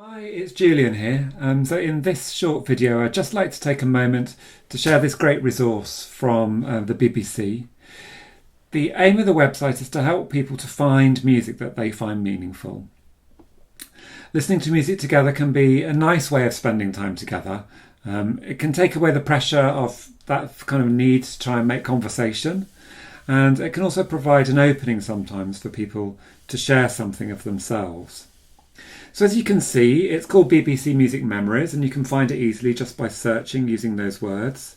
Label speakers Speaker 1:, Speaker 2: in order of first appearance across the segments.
Speaker 1: Hi, it's Julian here. So in this short video, I'd just like to take a moment to share this great resource from the BBC. The aim of the website is to help people to find music that they find meaningful. Listening to music together can be a nice way of spending time together. It can take away the pressure of that kind of need to try and make conversation. And it can also provide an opening sometimes for people to share something of themselves. So as you can see, it's called BBC Music Memories, and you can find it easily just by searching using those words.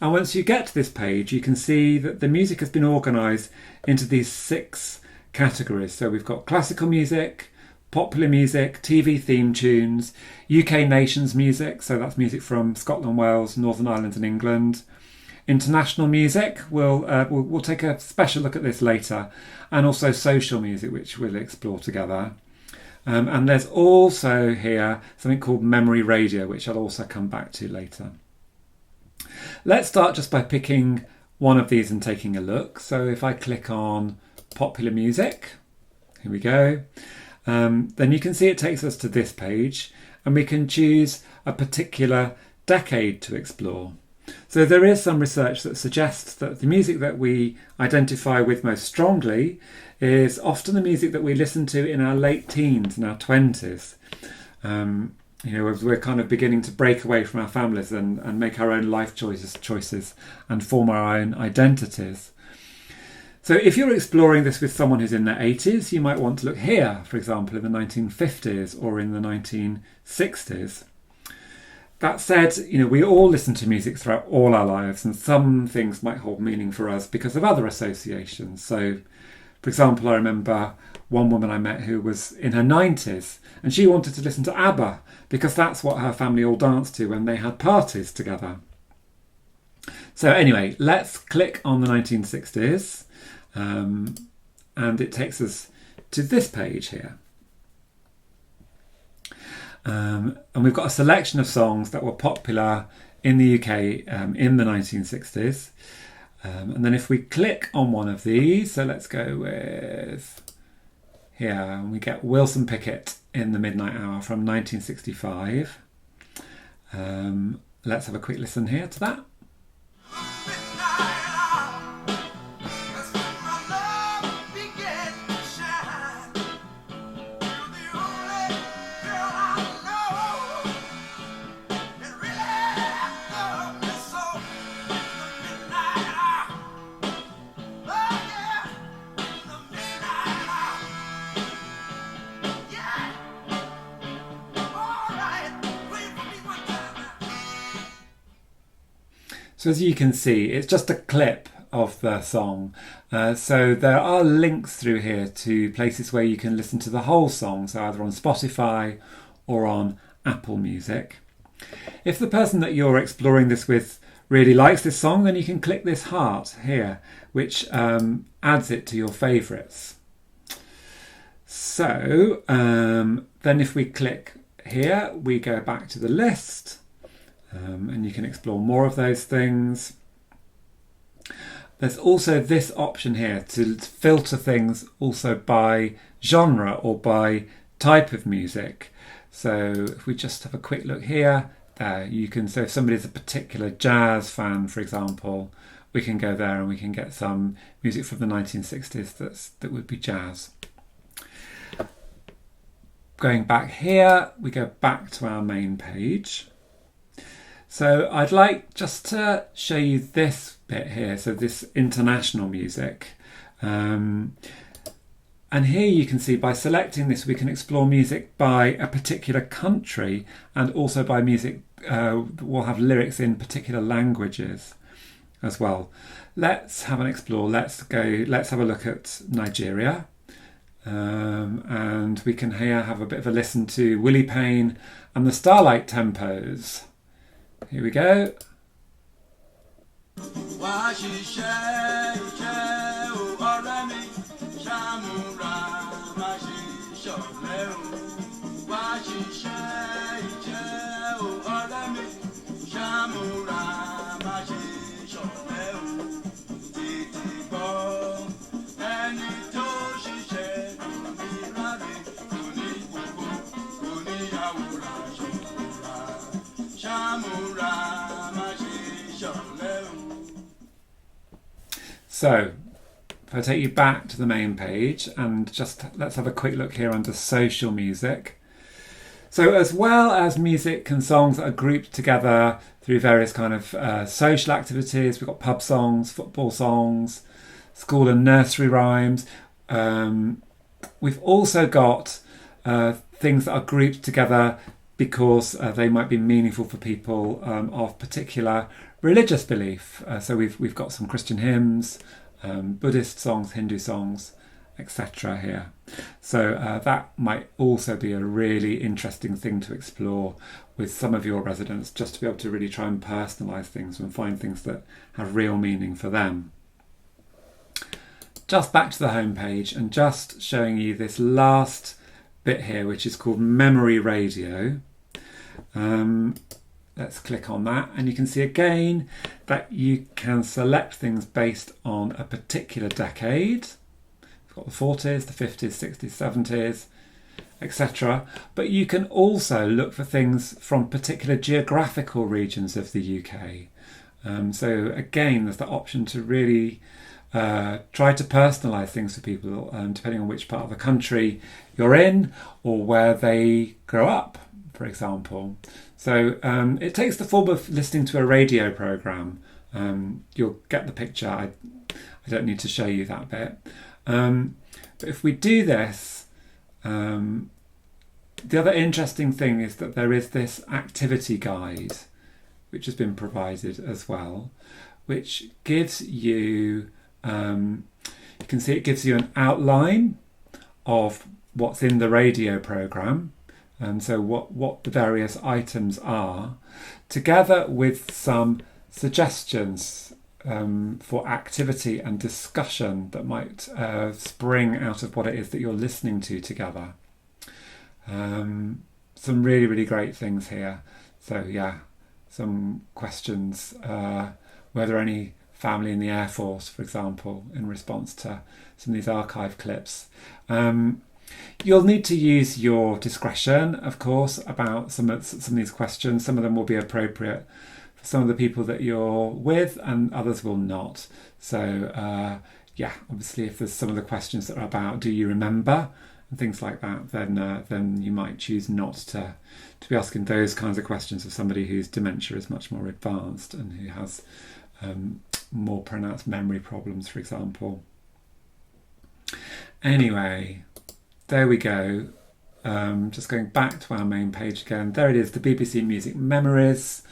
Speaker 1: And once you get to this page, you can see that the music has been organised into these 6 categories. So we've got classical music, popular music, TV theme tunes, UK nations music, so that's music from Scotland, Wales, Northern Ireland and England. International music, we'll take a special look at this later, and also social music, which we'll explore together. And there's also here something called memory radio, which I'll also come back to later. Let's start just by picking one of these and taking a look. So if I click on popular music, here we go, then you can see it takes us to this page, and we can choose a particular decade to explore. So there is some research that suggests that the music that we identify with most strongly is often the music that we listen to in our late teens and our 20s. As we're kind of beginning to break away from our families and make our own life choices and form our own identities. So if you're exploring this with someone who's in their 80s, you might want to look here, for example, in the 1950s or in the 1960s. That said, we all listen to music throughout all our lives, and some things might hold meaning for us because of other associations. So, for example, I remember one woman I met who was in her 90s, and she wanted to listen to ABBA because that's what her family all danced to when they had parties together. So anyway, let's click on the 1960s, and it takes us to this page here. And we've got a selection of songs that were popular in the UK in the 1960s. And then if we click on one of these, so let's go with here, and we get Wilson Pickett in the Midnight Hour from 1965. Let's have a quick listen here to that. So as you can see, it's just a clip of the song. So there are links through here to places where you can listen to the whole song, so either on Spotify or on Apple Music. If the person that you're exploring this with really likes this song, then you can click this heart here, which adds it to your favourites. So then if we click here, we go back to the list. And you can explore more of those things. There's also this option here to filter things also by genre or by type of music. So if we just have a quick look here, there you can, so if somebody's a particular jazz fan, for example, we can go there and we can get some music from the 1960s that would be jazz. Going back here, we go back to our main page. So I'd like just to show you this bit here, so this international music. And here you can see by selecting this we can explore music by a particular country and also by music will have lyrics in particular languages as well. Let's have an explore. Let's have a look at Nigeria. And we can here have a bit of a listen to Willie Payne and the Starlight Tempos. Here we go. So if I take you back to the main page and just let's have a quick look here under social music. So as well as music and songs that are grouped together through various kind of social activities, we've got pub songs, football songs, school and nursery rhymes. We've also got things that are grouped together because they might be meaningful for people of particular religious belief. So we've got some Christian hymns, Buddhist songs, Hindu songs, etc. here. So that might also be a really interesting thing to explore with some of your residents, just to be able to really try and personalise things and find things that have real meaning for them. Just back to the home page and just showing you this last bit here, which is called Memory Radio. Let's click on that and you can see again that you can select things based on a particular decade. We've got the 40s, the 50s, 60s, 70s, etc. But you can also look for things from particular geographical regions of the UK. So again, there's the option to really try to personalise things for people depending on which part of the country you're in or where they grow up, for example. So it takes the form of listening to a radio programme. You'll get the picture. I don't need to show you that bit. But if we do this, the other interesting thing is that there is this activity guide which has been provided as well, which gives you, you can see it gives you an outline of what's in the radio programme. And so what the various items are, together with some suggestions for activity and discussion that might spring out of what it is that you're listening to together. Some really, really great things here. So yeah, some questions. Were there any family in the Air Force, for example, in response to some of these archive clips? You'll need to use your discretion, of course, about some of these questions. Some of them will be appropriate for some of the people that you're with and others will not. So yeah, obviously if there's some of the questions that are about do you remember and things like that, then you might choose not to be asking those kinds of questions of somebody whose dementia is much more advanced and who has more pronounced memory problems, for example. Anyway, there we go. Just going back to our main page again. There it is, the BBC Music Memories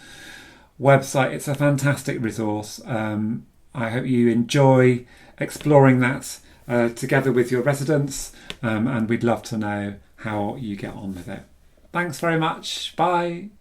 Speaker 1: website. It's a fantastic resource. I hope you enjoy exploring that together with your residents, and we'd love to know how you get on with it. Thanks very much. Bye.